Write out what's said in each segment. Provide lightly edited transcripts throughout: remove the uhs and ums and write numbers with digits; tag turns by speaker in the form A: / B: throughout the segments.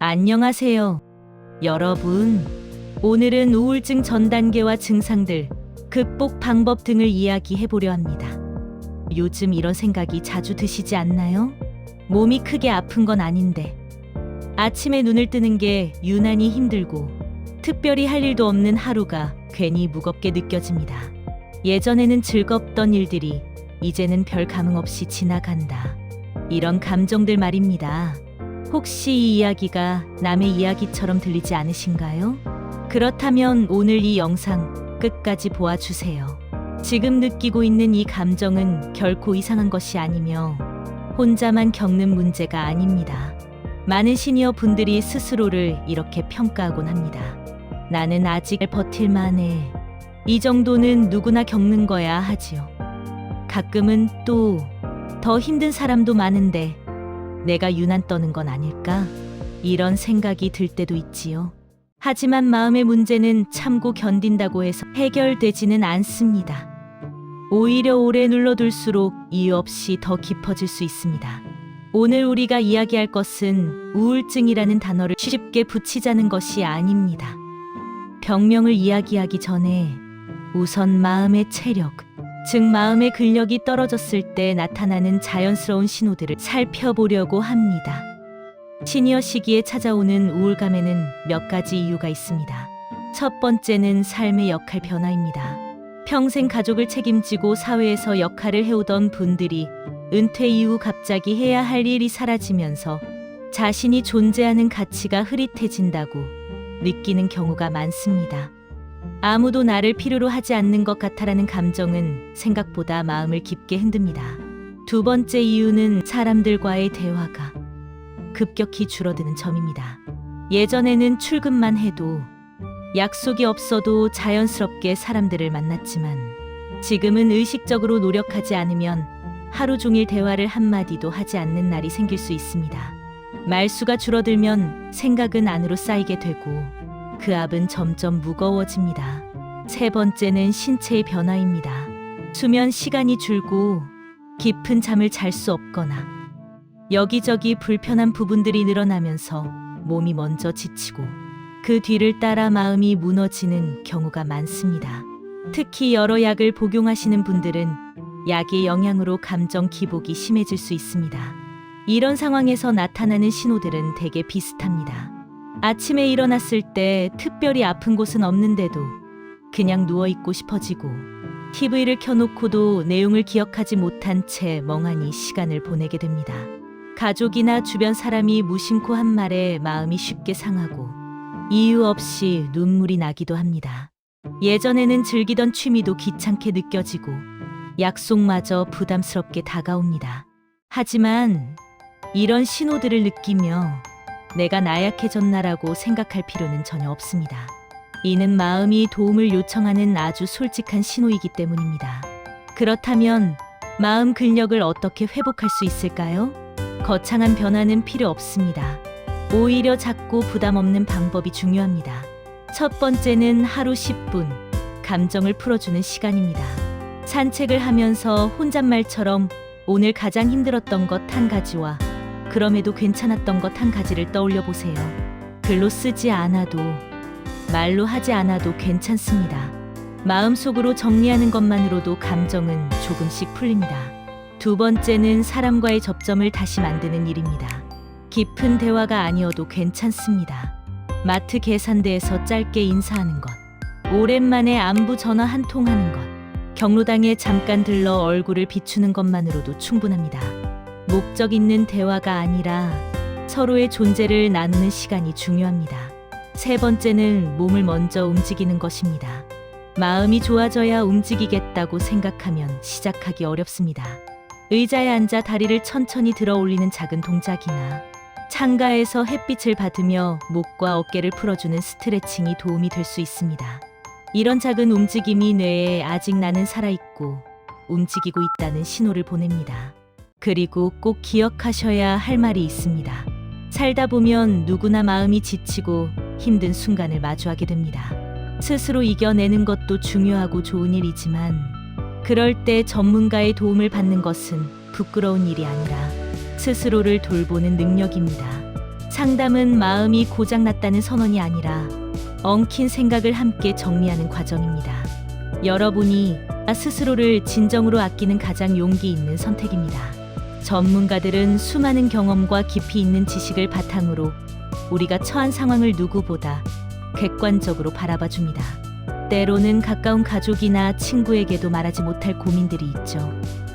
A: 안녕하세요, 여러분. 오늘은 우울증 전 단계와 증상들, 극복 방법 등을 이야기해 보려 합니다. 요즘 이런 생각이 자주 드시지 않나요? 몸이 크게 아픈 건 아닌데, 아침에 눈을 뜨는 게 유난히 힘들고, 특별히 할 일도 없는 하루가 괜히 무겁게 느껴집니다. 예전에는 즐겁던 일들이 이제는 별 감흥 없이 지나간다. 이런 감정들 말입니다. 혹시 이 이야기가 남의 이야기처럼 들리지 않으신가요? 그렇다면 오늘 이 영상 끝까지 보아주세요. 지금 느끼고 있는 이 감정은 결코 이상한 것이 아니며 혼자만 겪는 문제가 아닙니다. 많은 시니어 분들이 스스로를 이렇게 평가하곤 합니다. 나는 아직 버틸만해. 이 정도는 누구나 겪는 거야 하지요. 가끔은 또 더 힘든 사람도 많은데 내가 유난 떠는 건 아닐까? 이런 생각이 들 때도 있지요. 하지만 마음의 문제는 참고 견딘다고 해서 해결되지는 않습니다. 오히려 오래 눌러둘수록 이유 없이 더 깊어질 수 있습니다. 오늘 우리가 이야기할 것은 우울증이라는 단어를 쉽게 붙이자는 것이 아닙니다. 병명을 이야기하기 전에 우선 마음의 체력, 즉 마음의 근력이 떨어졌을 때 나타나는 자연스러운 신호들을 살펴보려고 합니다. 시니어 시기에 찾아오는 우울감에는 몇 가지 이유가 있습니다. 첫 번째는 삶의 역할 변화입니다. 평생 가족을 책임지고 사회에서 역할을 해오던 분들이 은퇴 이후 갑자기 해야 할 일이 사라지면서 자신이 존재하는 가치가 흐릿해진다고 느끼는 경우가 많습니다. 아무도 나를 필요로 하지 않는 것 같아라는 감정은 생각보다 마음을 깊게 흔듭니다. 두 번째 이유는 사람들과의 대화가 급격히 줄어드는 점입니다. 예전에는 출근만 해도 약속이 없어도 자연스럽게 사람들을 만났지만 지금은 의식적으로 노력하지 않으면 하루 종일 대화를 한마디도 하지 않는 날이 생길 수 있습니다. 말수가 줄어들면 생각은 안으로 쌓이게 되고 그 압은 점점 무거워집니다. 세 번째는 신체의 변화입니다. 수면 시간이 줄고 깊은 잠을 잘 수 없거나 여기저기 불편한 부분들이 늘어나면서 몸이 먼저 지치고 그 뒤를 따라 마음이 무너지는 경우가 많습니다. 특히 여러 약을 복용하시는 분들은 약의 영향으로 감정 기복이 심해질 수 있습니다. 이런 상황에서 나타나는 신호들은 대개 비슷합니다. 아침에 일어났을 때 특별히 아픈 곳은 없는데도 그냥 누워있고 싶어지고 TV를 켜놓고도 내용을 기억하지 못한 채 멍하니 시간을 보내게 됩니다. 가족이나 주변 사람이 무심코 한 말에 마음이 쉽게 상하고 이유 없이 눈물이 나기도 합니다. 예전에는 즐기던 취미도 귀찮게 느껴지고 약속마저 부담스럽게 다가옵니다. 하지만 이런 신호들을 느끼며 내가 나약해졌나라고 생각할 필요는 전혀 없습니다. 이는 마음이 도움을 요청하는 아주 솔직한 신호이기 때문입니다. 그렇다면 마음 근력을 어떻게 회복할 수 있을까요? 거창한 변화는 필요 없습니다. 오히려 작고 부담 없는 방법이 중요합니다. 첫 번째는 하루 10분 감정을 풀어주는 시간입니다. 산책을 하면서 혼잣말처럼 오늘 가장 힘들었던 것 한 가지와 그럼에도 괜찮았던 것 한 가지를 떠올려 보세요. 글로 쓰지 않아도 말로 하지 않아도 괜찮습니다. 마음속으로 정리하는 것만으로도 감정은 조금씩 풀립니다. 두 번째는 사람과의 접점을 다시 만드는 일입니다. 깊은 대화가 아니어도 괜찮습니다. 마트 계산대에서 짧게 인사하는 것, 오랜만에 안부 전화 한 통 하는 것, 경로당에 잠깐 들러 얼굴을 비추는 것만으로도 충분합니다. 목적 있는 대화가 아니라 서로의 존재를 나누는 시간이 중요합니다. 세 번째는 몸을 먼저 움직이는 것입니다. 마음이 좋아져야 움직이겠다고 생각하면 시작하기 어렵습니다. 의자에 앉아 다리를 천천히 들어 올리는 작은 동작이나 창가에서 햇빛을 받으며 목과 어깨를 풀어주는 스트레칭이 도움이 될 수 있습니다. 이런 작은 움직임이 뇌에 아직 나는 살아있고 움직이고 있다는 신호를 보냅니다. 그리고 꼭 기억하셔야 할 말이 있습니다. 살다 보면 누구나 마음이 지치고 힘든 순간을 마주하게 됩니다. 스스로 이겨내는 것도 중요하고 좋은 일이지만 그럴 때 전문가의 도움을 받는 것은 부끄러운 일이 아니라 스스로를 돌보는 능력입니다. 상담은 마음이 고장났다는 선언이 아니라 엉킨 생각을 함께 정리하는 과정입니다. 여러분이 스스로를 진정으로 아끼는 가장 용기 있는 선택입니다. 전문가들은 수많은 경험과 깊이 있는 지식을 바탕으로 우리가 처한 상황을 누구보다 객관적으로 바라봐 줍니다. 때로는 가까운 가족이나 친구에게도 말하지 못할 고민들이 있죠.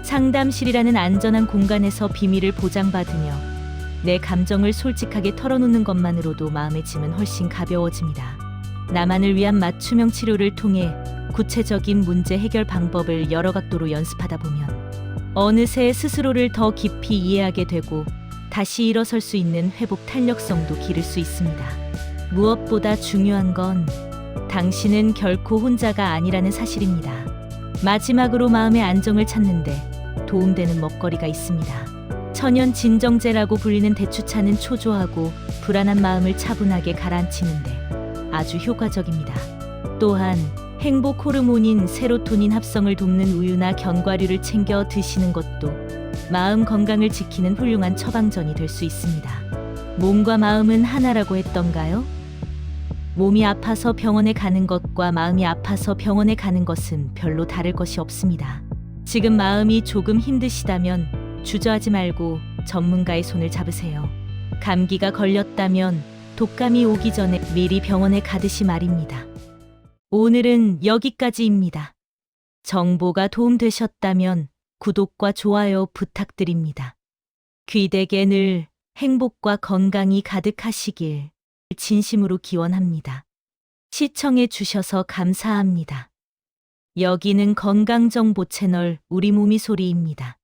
A: 상담실이라는 안전한 공간에서 비밀을 보장받으며 내 감정을 솔직하게 털어놓는 것만으로도 마음의 짐은 훨씬 가벼워집니다. 나만을 위한 맞춤형 치료를 통해 구체적인 문제 해결 방법을 여러 각도로 연습하다 보면 어느새 스스로를 더 깊이 이해하게 되고 다시 일어설 수 있는 회복 탄력성도 기를 수 있습니다. 무엇보다 중요한 건 당신은 결코 혼자가 아니라는 사실입니다. 마지막으로 마음의 안정을 찾는데 도움되는 먹거리가 있습니다. 천연 진정제라고 불리는 대추차는 초조하고 불안한 마음을 차분하게 가라앉히는데 아주 효과적입니다. 또한 행복 호르몬인 세로토닌 합성을 돕는 우유나 견과류를 챙겨 드시는 것도 마음 건강을 지키는 훌륭한 처방전이 될 수 있습니다. 몸과 마음은 하나라고 했던가요? 몸이 아파서 병원에 가는 것과 마음이 아파서 병원에 가는 것은 별로 다를 것이 없습니다. 지금 마음이 조금 힘드시다면 주저하지 말고 전문가의 손을 잡으세요. 감기가 걸렸다면 독감이 오기 전에 미리 병원에 가듯이 말입니다. 오늘은 여기까지입니다. 정보가 도움되셨다면 구독과 좋아요 부탁드립니다. 귀댁에 늘 행복과 건강이 가득하시길 진심으로 기원합니다. 시청해 주셔서 감사합니다. 여기는 건강정보 채널 우리 몸이 소리입니다.